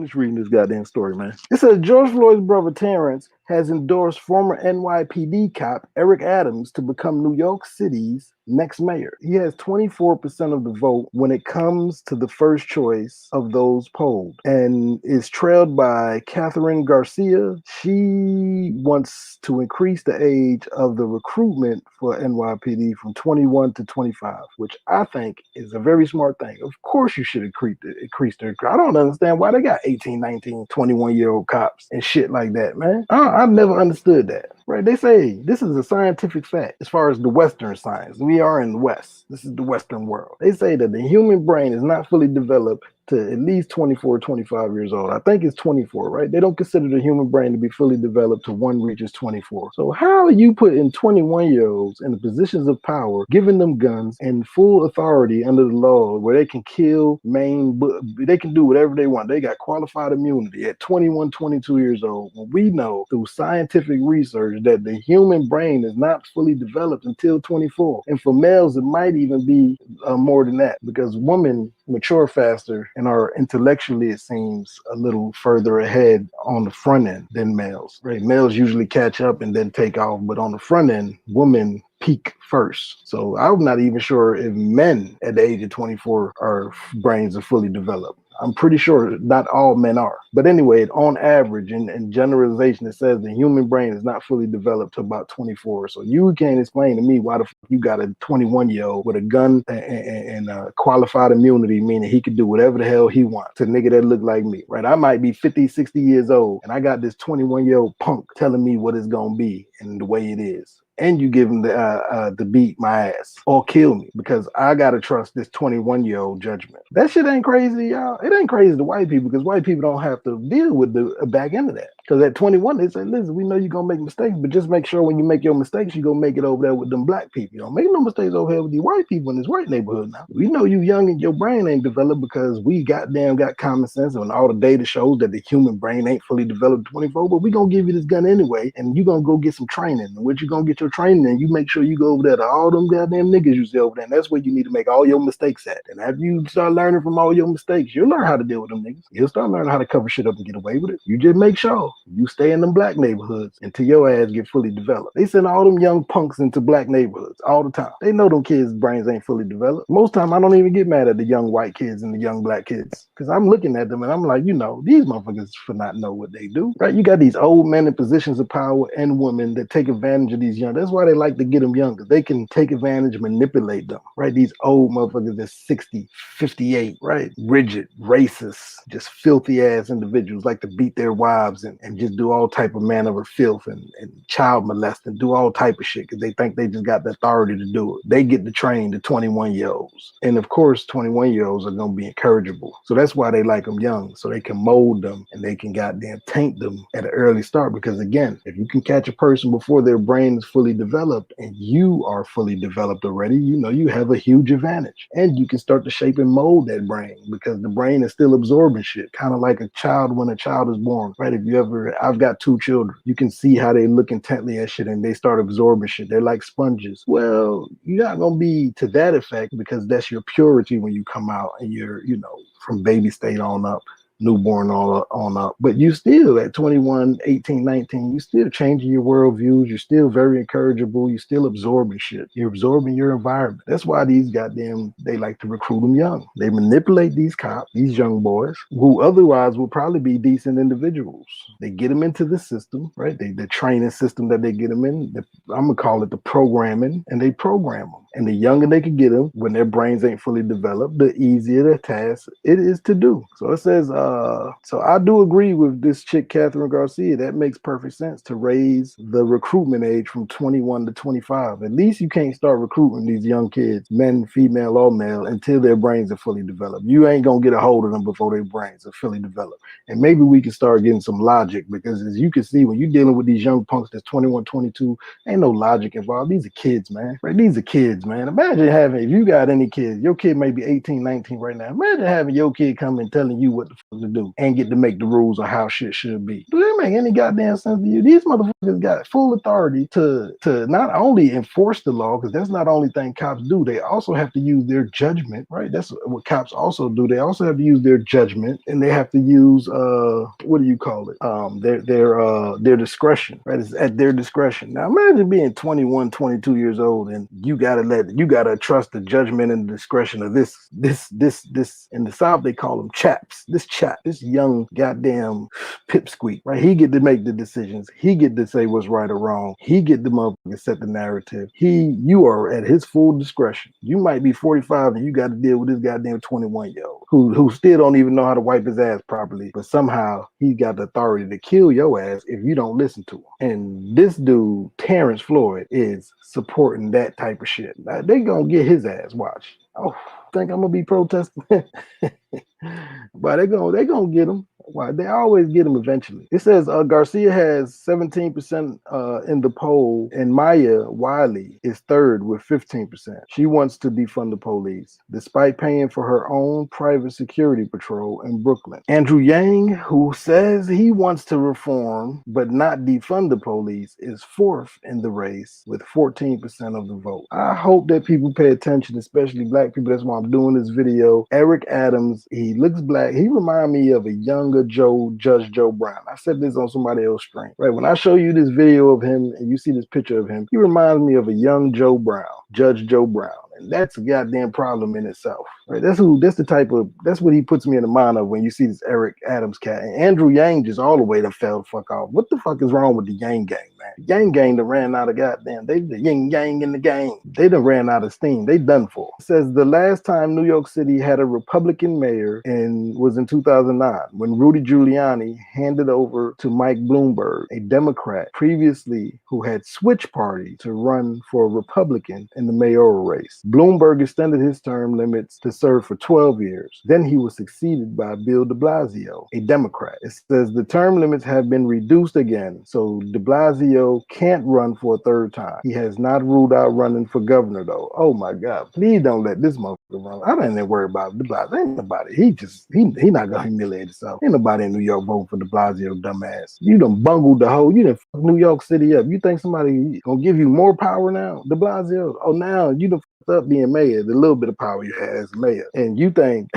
Finish reading this goddamn story, man. It says George Floyd's brother Terrence has endorsed former NYPD cop Eric Adams to become New York City's next mayor. He has 24% of the vote when it comes to the first choice of those polled and is trailed by Catherine Garcia. She wants to increase the age of the recruitment for NYPD from 21 to 25, which I think is a very smart thing. Of course you should increase their. I don't understand why they got 18, 19, 21-year-old cops and shit like that, man. I've never understood that. Right? They say this is a scientific fact as far as the Western science. We are in the West. This is the Western world. They say that the human brain is not fully developed to at least 24, 25 years old. I think it's 24, right? They don't consider the human brain to be fully developed till one reaches 24. So how are you putting 21-year-olds in the positions of power, giving them guns and full authority under the law where they can kill, maim, they can do whatever they want. They got qualified immunity at 21, 22 years old. When we know through scientific research that the human brain is not fully developed until 24. And for males, it might even be more than that because women mature faster and are intellectually, it seems, a little further ahead on the front end than males. Right? Males usually catch up and then take off, but on the front end, women peak first. So I'm not even sure if men at the age of 24 are brains are fully developed. I'm pretty sure not all men are. But anyway, on average, in generalization, it says the human brain is not fully developed to about 24. So you can't explain to me why the fuck you got a 21-year-old with a gun and qualified immunity, meaning he could do whatever the hell he wants to a nigga that look like me, right? I might be 50, 60 years old, and I got this 21-year-old punk telling me what it's going to be and the way it is. And you give him the beat my ass or kill me because I gotta trust this 21-year-old judgment. That shit ain't crazy, y'all. It ain't crazy to white people because white people don't have to deal with the back end of that. Because at 21, they say, listen, we know you're gonna make mistakes, but just make sure when you make your mistakes, you gonna make it over there with them black people. You don't make no mistakes over here with these white people in this white neighborhood now. We know you young and your brain ain't developed because we goddamn got common sense and all the data shows that the human brain ain't fully developed at 24, but we gonna give you this gun anyway, and you gonna go get some training. And what you gonna get your training in, you make sure you go over there to all them goddamn niggas you see over there, and that's where you need to make all your mistakes at. And after you start learning from all your mistakes, you'll learn how to deal with them niggas. You'll start learning how to cover shit up and get away with it. You just make sure you stay in them black neighborhoods until your ass get fully developed. They send all them young punks into black neighborhoods all the time. They know them kids' brains ain't fully developed. Most time I don't even get mad at the young white kids and the young black kids because I'm looking at them and I'm like, you know, these motherfuckers for not know what they do, right? You got these old men in positions of power and women that take advantage of these young. That's why they like to get them younger. They can take advantage, manipulate them, right? These old motherfuckers that's 60, 58, right? Rigid, racist, just filthy ass individuals like to beat their wives and just do all type of manner of filth and child molest and do all type of shit because they think they just got the authority to do it. They get to train the 21-year-olds. And of course, 21-year-olds are going to be incorrigible. So that's why they like them young, so they can mold them and they can goddamn taint them at an early start. Because again, if you can catch a person before their brain is fully developed and you are fully developed already, you know you have a huge advantage. And you can start to shape and mold that brain because the brain is still absorbing shit, kind of like a child when a child is born, right? If you ever, I've got 2 children, you can see how they look intently at shit and they start absorbing shit. They're like sponges. Well, you're not going to be to that effect because that's your purity when you come out and you're, you know, from baby state on up, newborn on up. But you still at 21, 18, 19, you still changing your worldviews. You're still very incorrigible. You're still absorbing shit. You're absorbing your environment. That's why these goddamn, they like to recruit them young. They manipulate these cops, these young boys, who otherwise will probably be decent individuals. They get them into the system, right? The training system that they get them in, I'm going to call it the programming, and they program them. And the younger they can get them when their brains ain't fully developed, the easier the task it is to do. So it says, so I do agree with this chick, Catherine Garcia. That makes perfect sense to raise the recruitment age from 21 to 25. At least you can't start recruiting these young kids, men, female, or male, until their brains are fully developed. You ain't going to get a hold of them before their brains are fully developed. And maybe we can start getting some logic because as you can see, when you're dealing with these young punks that's 21, 22, ain't no logic involved. These are kids, man. Right? These are kids. kids, man. Imagine having, if you got any kids, your kid may be 18, 19 right now. Imagine having your kid come and telling you what the fuck to do and get to make the rules of how shit should be. Do they make any goddamn sense to you? These motherfuckers got full authority to not only enforce the law, because that's not the only thing cops do. They also have to use their judgment, right? That's what cops also do. They also have to use their judgment, and they have to use what do you call it? Their discretion, right? It's at their discretion. Now imagine being 21, 22 years old, and you gotta trust the judgment and the discretion of this. In the South they call them chaps. This young goddamn pipsqueak, right? He get to make the decisions. He get to say what's right or wrong. He get the motherfucker set the narrative. You are at his full discretion. You might be 45 and you got to deal with this goddamn 21-year-old who still don't even know how to wipe his ass properly, but somehow he got the authority to kill your ass if you don't listen to him. And this dude, Terrence Floyd, is supporting that type of shit. Now, they gonna get his ass. Watch. Oh, think I'm gonna be protesting? But they gonna get him. Why? They always get him eventually. It says Garcia has 17% in the poll, and Maya Wiley is third with 15%. She wants to defund the police, despite paying for her own private security patrol in Brooklyn. Andrew Yang, who says he wants to reform but not defund the police, is fourth in the race with 14% of the vote. I hope that people pay attention, especially black people. That's why I'm doing this video. Eric Adams, he looks black. He reminds me of a younger Judge Joe Brown. I said this on somebody else's stream. Right, when I show you this video of him and you see this picture of him, he reminds me of a young Joe Brown, Judge Joe Brown. And that's a goddamn problem in itself. Right? That's what he puts me in the mind of when you see this Eric Adams cat. And Andrew Yang just all the way to fell the fuck off. What the fuck is wrong with the Yang gang, man? The Yang gang done ran out of goddamn, the yin yang in the gang. They done ran out of steam. They done for. It says the last time New York City had a Republican mayor was in 2009 when Rudy Giuliani handed over to Mike Bloomberg, a Democrat previously who had switched party to run for a Republican in the mayoral race. Bloomberg extended his term limits to serve for 12 years. Then he was succeeded by Bill de Blasio, a Democrat. It says the term limits have been reduced again, so de Blasio can't run for a third time. He has not ruled out running for governor, though. Oh my God, please don't let this motherfucker run. I don't even worry about de Blasio. Ain't nobody. He not gonna humiliate himself. Ain't nobody in New York voting for de Blasio, dumbass. You done bungled you done fucked New York City up. You think somebody gonna give you more power now? De Blasio, oh, now you done up being mayor, the little bit of power you had as mayor, and you think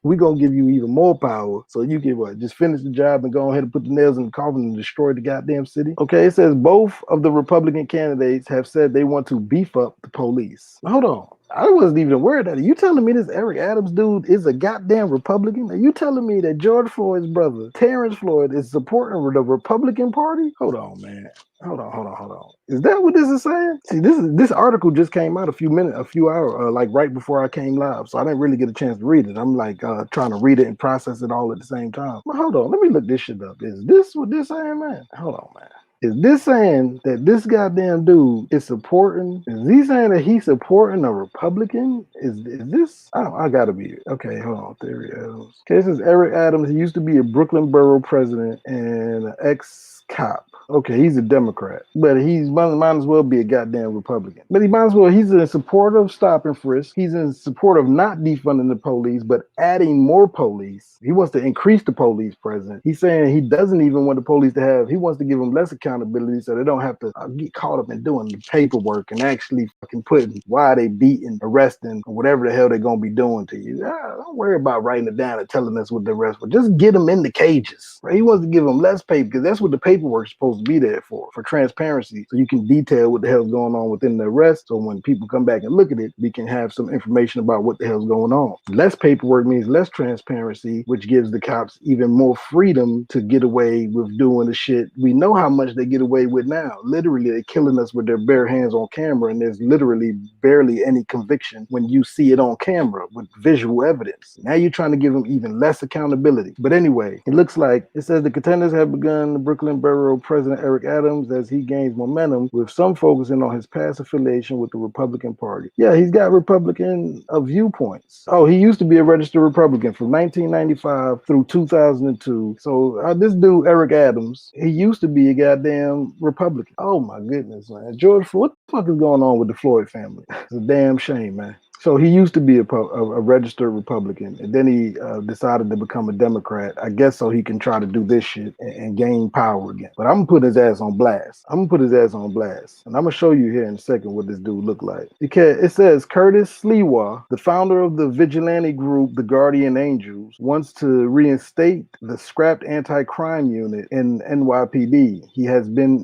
we're gonna give you even more power so you can what, just finish the job and go ahead and put the nails in the coffin and destroy the goddamn city? Okay, it says both of the Republican candidates have said they want to beef up the police. Now, hold on. I wasn't even aware of that. Are you telling me this Eric Adams dude is a goddamn Republican? Are you telling me that George Floyd's brother, Terrence Floyd, is supporting the Republican Party? Hold on, man. Hold on. Is that what this is saying? See, this article just came out a few hours, like right before I came live, so I didn't really get a chance to read it. I'm like trying to read it and process it all at the same time. But hold on, let me look this shit up. Is this what this saying, man? Hold on, man. Is this saying that this goddamn dude is supporting? Is he saying that he's supporting a Republican? Is this? I gotta be. Okay, hold on. Theory Adams. Okay, this is Eric Adams. He used to be a Brooklyn borough president and an ex-cop. Okay, he's a Democrat, but he's might as well be a goddamn Republican. But he might as well. He's in support of stop and frisk. He's in support of not defunding the police, but adding more police. He wants to increase the police presence. He's saying he doesn't even want the police to have. He wants to give them less accountability so they don't have to get caught up in doing the paperwork and actually fucking putting why they beating, arresting, or whatever the hell they're gonna be doing to you. Don't worry about writing it down and telling us what the arrest for. Just get them in the cages. Right? He wants to give them less paper because that's what the paperwork's supposed to be there for transparency, so you can detail what the hell's going on within the arrest, so when people come back and look at it, we can have some information about what the hell's going on. Less paperwork means less transparency, which gives the cops even more freedom to get away with doing the shit we know how much they get away with now. Literally, they're killing us with their bare hands on camera, and there's literally barely any conviction when you see it on camera with visual evidence. Now you're trying to give them even less accountability. But anyway, it looks like it says the contenders have begun the Brooklyn Borough President Eric Adams as he gains momentum, with some focusing on his past affiliation with the Republican Party. Yeah, he's got Republican viewpoints. Oh, he used to be a registered Republican from 1995 through 2002. So this dude, Eric Adams, he used to be a goddamn Republican. Oh my goodness, man. George, what the fuck is going on with the Floyd family? It's a damn shame, man. So he used to be a registered Republican, and then he decided to become a Democrat, I guess so he can try to do this shit and gain power again. But I'm going to put his ass on blast. And I'm going to show you here in a second what this dude look like. It says Curtis Sliwa, the founder of the vigilante group The Guardian Angels, wants to reinstate the scrapped anti-crime unit in NYPD. He has been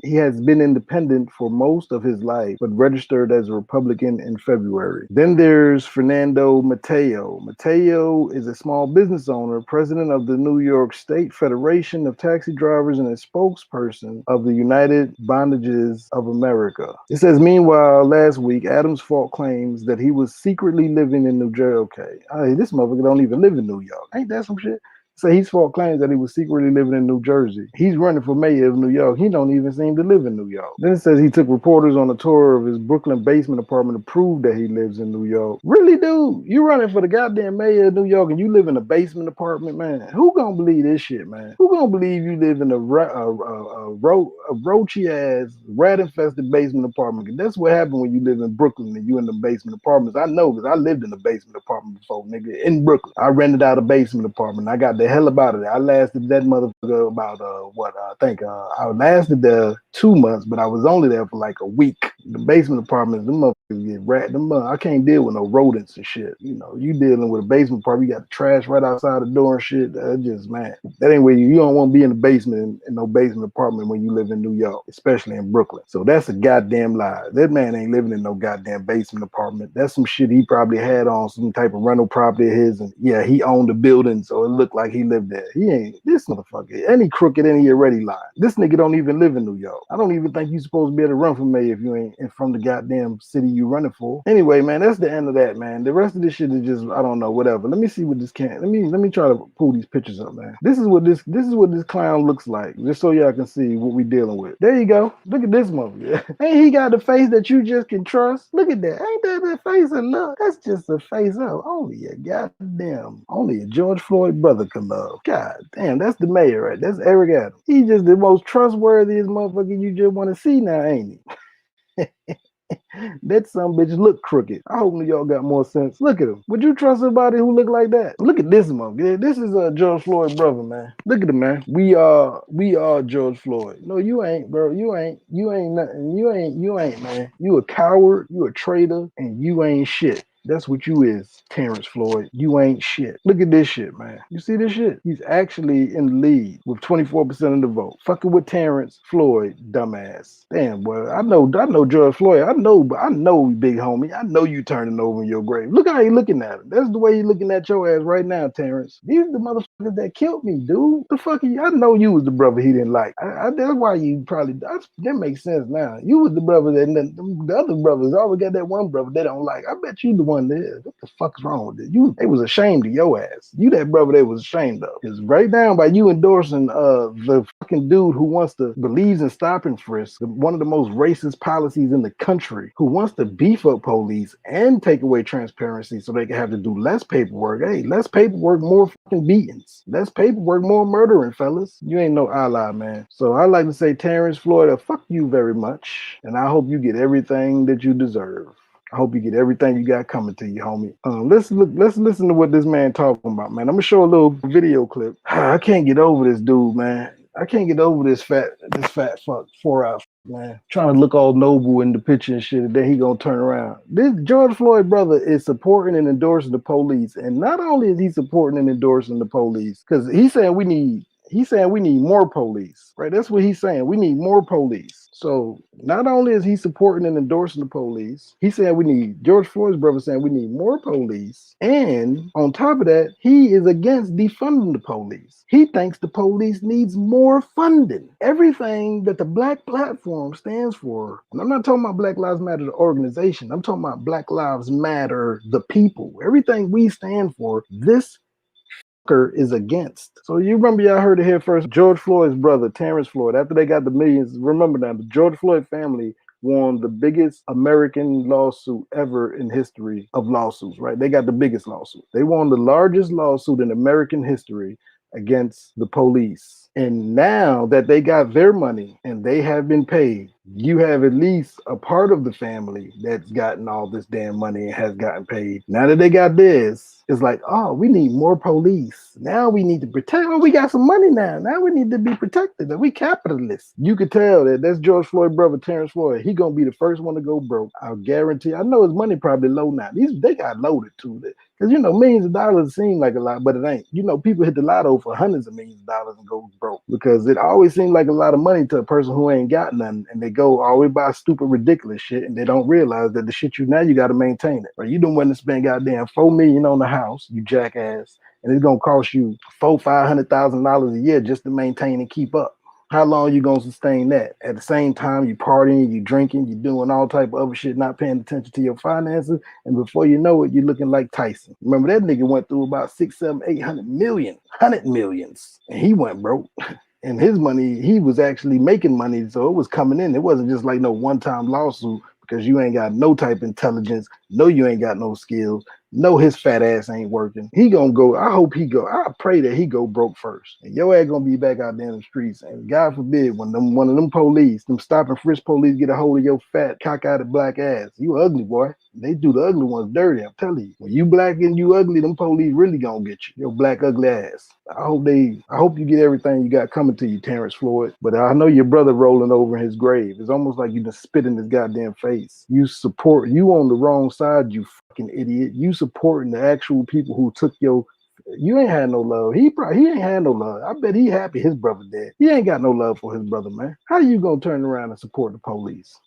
independent for most of his life, but registered as a Republican in February. Then there's Fernando Mateo. Mateo is a small business owner, president of the New York State Federation of Taxi Drivers, and a spokesperson of the United Bondages of America. It says, meanwhile, last week, Adams fought claims that he was secretly living in New Jersey. Okay, this motherfucker don't even live in New York. Ain't that some shit? So he's fought claims that he was secretly living in New Jersey. He's running for mayor of New York. He don't even seem to live in New York. Then it says he took reporters on a tour of his Brooklyn basement apartment to prove that he lives in New York. Really, dude? You running for the goddamn mayor of New York and you live in a basement apartment, man? Who gonna believe this shit, man? Who gonna believe you live in a roachy ass, rat infested basement apartment? That's what happened when you live in Brooklyn and you in the basement apartments. I know, because I lived in a basement apartment before, nigga, in Brooklyn. I rented out a basement apartment. I got the hell about it. I lasted that motherfucker about I lasted there 2 months, but I was only there for like a week. The basement apartments, them motherfuckers get rat. I can't deal with no rodents and shit. You know, you dealing with a basement apartment, you got the trash right outside the door and shit. Just, man, that ain't where you don't want to be in the basement in no basement apartment when you live in New York, especially in Brooklyn. So that's a goddamn lie. That man ain't living in no goddamn basement apartment. That's some shit he probably had on some type of rental property of his, and yeah, he owned the building, so it looked like he lived there. He ain't. This motherfucker, any crooked, and he already lied. This nigga don't even live in New York. I don't even think you supposed to be able to run for mayor if you ain't from the goddamn city you running for. Anyway, man, that's the end of that, man. The rest of this shit is just, I don't know, whatever. Let me see what this can. Let me try to pull these pictures up, man. This is what this clown looks like, just so y'all can see what we dealing with. There you go. Look at this motherfucker. Ain't he got the face that you just can trust? Look at that. Ain't that the face of love? That's just a face of only a George Floyd brother could love. God damn, that's the mayor, right? That's Eric Adams. He's just the most trustworthiest motherfucker you just want to see now, ain't he? That some bitch look crooked. I hope New York got more sense. Look at him. Would you trust somebody who look like that? Look at this motherfucker. This is George Floyd brother, man. Look at him, man. We are George Floyd. No, you ain't, bro. You ain't nothing. You ain't, man. You a coward, you a traitor, and you ain't shit. That's what you is, Terrence Floyd. You ain't shit. Look at this shit, man. You see this shit? He's actually in the lead with 24% of the vote. Fucking with Terrence Floyd, dumbass. Damn, boy. I know George Floyd. I know, big homie. I know you turning over in your grave. Look how he looking at him. That's the way he looking at your ass right now, Terrence. These are the motherfuckers that killed me, dude. The fuck I know you was the brother he didn't like. That's why you probably, that makes sense now. You was the brother that the other brothers always got that one brother they don't like. I bet you the one there. What the fuck's wrong with it? They was ashamed of your ass. You that brother they was ashamed of. Because right now, by you endorsing the fucking dude who believes in stop and frisk, one of the most racist policies in the country, who wants to beef up police and take away transparency so they can have to do less paperwork. Hey, less paperwork, more fucking beatings. Less paperwork, more murdering, fellas. You ain't no ally, man. So I like to say, Terrence Floyd, fuck you very much. And I hope you get everything that you deserve. I hope you get everything you got coming to you, homie. Let's listen to what this man talking about, man. I'm gonna show a little video clip. I can't get over this dude, man. I can't get over this fat fuck 4 hours, man. Trying to look all noble in the picture and shit, and then he gonna turn around. This George Floyd brother is supporting and endorsing the police, and not only is he supporting and endorsing the police, because he's saying we need more police, right? That's what he's saying. We need more police. So not only is he supporting and endorsing the police, he's saying George Floyd's brother saying we need more police. And on top of that, he is against defunding the police. He thinks the police needs more funding. Everything that the Black platform stands for, and I'm not talking about Black Lives Matter, the organization. I'm talking about Black Lives Matter, the people. Everything we stand for, this is against. So you remember, y'all heard it here first. George Floyd's brother, Terrence Floyd, after they got the millions, remember now, the George Floyd family won the biggest American lawsuit ever in history of lawsuits, right? They got the biggest lawsuit. They won the largest lawsuit in American history against the police. And now that they got their money and they have been paid, you have at least a part of the family that's gotten all this damn money and has gotten paid. Now that they got this, it's like, oh, we need more police. Now we need to protect. Oh, we got some money now. Now we need to be protected. We capitalists. You could tell that that's George Floyd's brother, Terrence Floyd. He gonna be the first one to go broke. I'll guarantee. I know his money probably low now. They got loaded too. Because, you know, millions of dollars seem like a lot, but it ain't. You know, people hit the lotto for hundreds of millions of dollars and go broke because it always seems like a lot of money to a person who ain't got nothing, and they go always buy stupid, ridiculous shit, and they don't realize that the shit you got to maintain it. Right? You don't want to spend goddamn $4 million on the house, you jackass, and it's gonna cost you $500,000 a year just to maintain and keep up. How long you gonna sustain that? At the same time, you partying, you drinking, you doing all type of other shit, not paying attention to your finances, and before you know it, you're looking like Tyson. Remember that nigga went through about 6, 7, 800 million, 100 millions, and he went broke. And his money, he was actually making money, so it was coming in. It wasn't just like no one-time lawsuit because you ain't got no type of intelligence, no, you ain't got no skills. No, his fat ass ain't working. He gonna go. I hope he go. I pray that he go broke first. And your ass gonna be back out there in the streets. And God forbid, when one of them police, them stop and frisk police, get a hold of your fat, cockeyed black ass. You ugly, boy. They do the ugly ones dirty. I'm telling you. When you black and you ugly, them police really gonna get you. Your black ugly ass. I hope you get everything you got coming to you, Terrence Floyd. But I know your brother rolling over in his grave. It's almost like you just spit in his goddamn face. You on the wrong side, you fucking idiot. You supporting the actual people who took you ain't had no love. He ain't had no love. I bet he happy his brother dead. He ain't got no love for his brother, man. How you gonna turn around and support the police?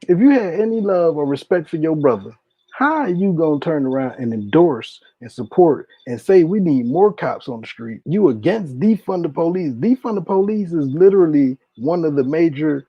If you had any love or respect for your brother, how are you gonna turn around and endorse and support and say we need more cops on the street? You against defund the police. Defund the police is literally one of the major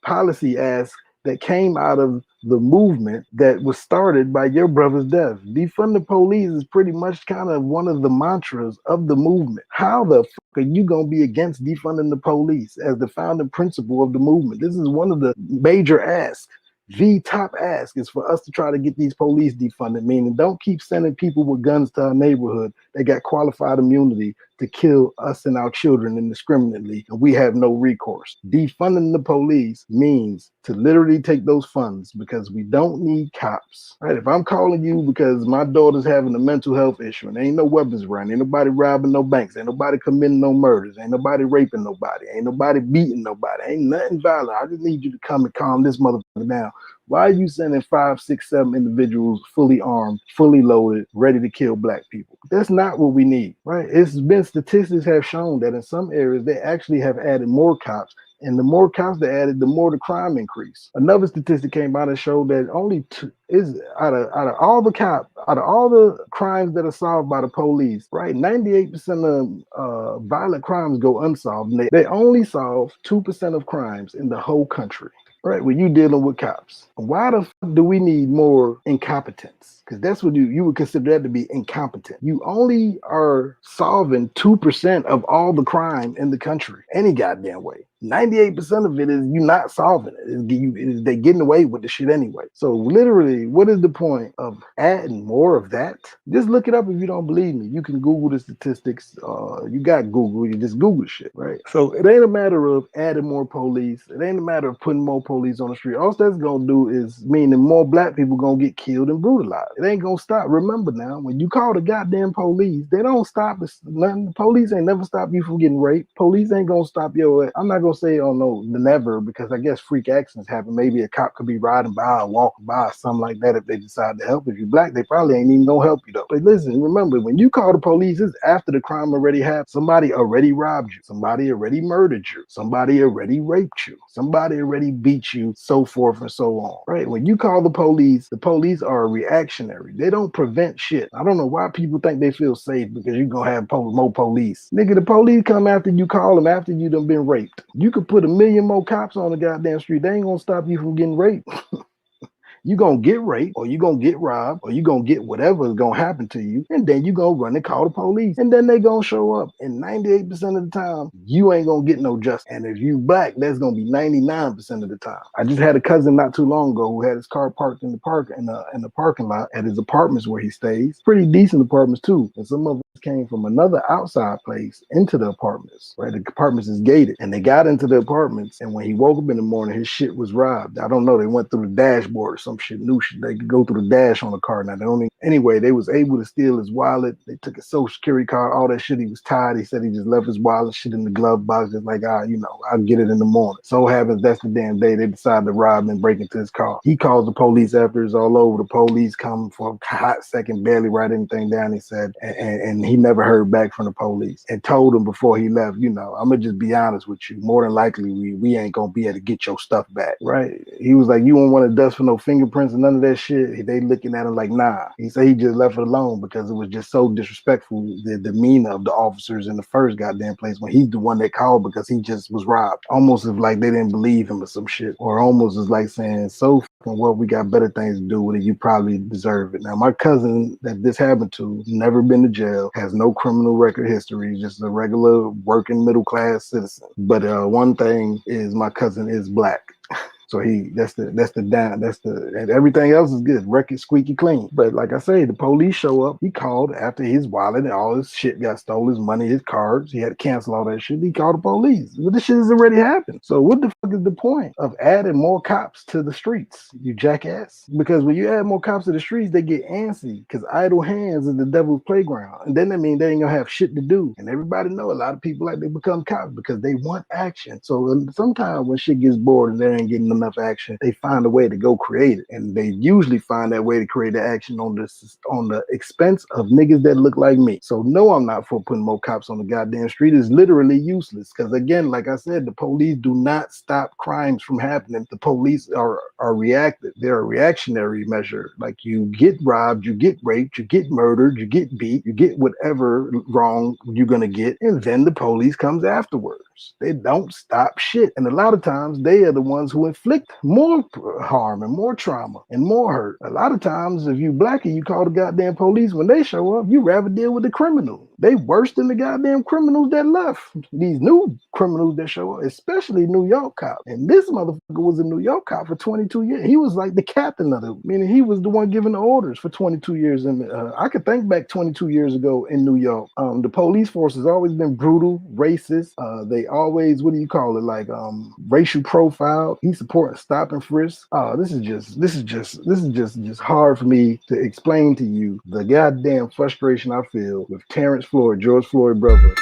policy asks that came out of the movement that was started by your brother's death. Defund the police is pretty much kind of one of the mantras of the movement. How the fuck are you going to be against defunding the police as the founding principle of the movement? This is one of the major asks. The top ask is for us to try to get these police defunded, meaning don't keep sending people with guns to our neighborhood that got qualified immunity to kill us and our children indiscriminately, and we have no recourse. Defunding the police means to literally take those funds because we don't need cops. Right? If I'm calling you because my daughter's having a mental health issue and ain't no weapons around, ain't nobody robbing no banks, ain't nobody committing no murders, ain't nobody raping nobody, ain't nobody beating nobody, ain't nothing violent. I just need you to come and calm this motherfucker down. Why are you sending 5, 6, 7 individuals fully armed, fully loaded, ready to kill black people? That's not what we need, right? It's been statistics have shown that in some areas they actually have added more cops, and the more cops they added, the more the crime increased. Another statistic came out and showed that only out of all the crimes that are solved by the police, right? 98% of violent crimes go unsolved. And they only solve 2% of crimes in the whole country. Right, when you dealing with cops. Why the fuck do we need more incompetence? Because that's what you would consider that to be incompetent. You only are solving 2% of all the crime in the country, any goddamn way. 98% of it is you not solving it. They getting away with the shit anyway. So literally, what is the point of adding more of that? Just look it up if you don't believe me. You can Google the statistics. You got Google. You just Google shit, right? So it ain't a matter of adding more police. It ain't a matter of putting more police on the street. All that's gonna do is mean that more black people gonna get killed and brutalized. It ain't gonna stop. Remember now, when you call the goddamn police, they don't stop. Nothing. The police ain't never stop you from getting raped. Police ain't gonna stop your. I'm not gonna say, oh no, never, because I guess freak accidents happen. Maybe a cop could be riding by or walking by or something like that. If they decide to help, if you're black, they probably ain't even gonna help you though. But listen, remember, when you call the police, it's after the crime already happened. Somebody already robbed you. Somebody already murdered you. Somebody already raped you. Somebody already beat you, so forth and so on. Right? When you call the police are reactionary. They don't prevent shit. I don't know why people think they feel safe because you're gonna have more police. Nigga, the police come after you call them after you done been raped. You could put 1 million more cops on the goddamn street. They ain't gonna stop you from getting raped. You gonna get raped, or you gonna get robbed, or you gonna get whatever is gonna happen to you, and then you gonna run and call the police, and then they gonna show up. And 98% of the time, you ain't gonna get no justice. And if you black, that's gonna be 99% of the time. I just had a cousin not too long ago who had his car parked in the parking lot at his apartments where he stays. Pretty decent apartments too. And some of us came from another outside place into the apartments. Right, the apartments is gated, and they got into the apartments. And when he woke up in the morning, his shit was robbed. I don't know. They went through the dashboard or some shit. New shit. They could go through the dash on a car now. They only anyway. They was able to steal his wallet. They took his social security card, all that shit. He was tired. He said he just left his wallet shit in the glove box. Just like, I'll get it in the morning. So happens that's the damn day they decide to rob him and break into his car. He calls the police after it's all over. The police come for a hot second, barely write anything down. He said, and he never heard back from the police, and told him before he left, I'm gonna just be honest with you. More than likely, we ain't gonna be able to get your stuff back. Right? He was like, you don't want to dust for no fingerprints and none of that shit. They looking at him like, nah. He said he just left it alone because it was just so disrespectful, the demeanor of the officers in the first goddamn place when he's the one that called because he just was robbed. Almost as like they didn't believe him or some shit. Or almost as like saying, so fucking well, we got better things to do with it. You probably deserve it. Now, my cousin that this happened to, never been to jail, has no criminal record history, just a regular working middle class citizen. But one thing is my cousin is black. So and everything else is good. Record squeaky clean. But like I say, the police show up. He called after his wallet and all his shit got stolen, his money, his cards. He had to cancel all that shit. He called the police. But this shit has already happened. So what the fuck is the point of adding more cops to the streets, you jackass? Because when you add more cops to the streets, they get antsy because idle hands is the devil's playground. And then that means they ain't gonna have shit to do. And everybody know a lot of people like they become cops because they want action. So sometimes when shit gets bored and they ain't getting enough action, they find a way to go create it, and they usually find that way to create the action on the expense of niggas that look like me. So no, I'm not for putting more cops on the goddamn street. It's literally useless because again, like I said, the police do not stop crimes from happening. The police are reactive. They're a reactionary measure. Like you get robbed, you get raped, you get murdered, you get beat, you get whatever wrong you're gonna get, and then the police comes afterwards. They don't stop shit, and a lot of times they are the ones who inflict more harm and more trauma and more hurt. A lot of times, if you black and you call the goddamn police, when they show up, you rather deal with the criminal. They worse than the goddamn criminals that left. These new criminals that show up, especially New York cop. And this motherfucker was a New York cop for 22 years. He was like the captain of it, meaning he was the one giving the orders for 22 years. And I could think back 22 years ago in New York. The police force has always been brutal, racist. They always, what do you call it? Like racial profile. He supporting stop and frisk. This is just hard for me to explain to you the goddamn frustration I feel with George Floyd brother,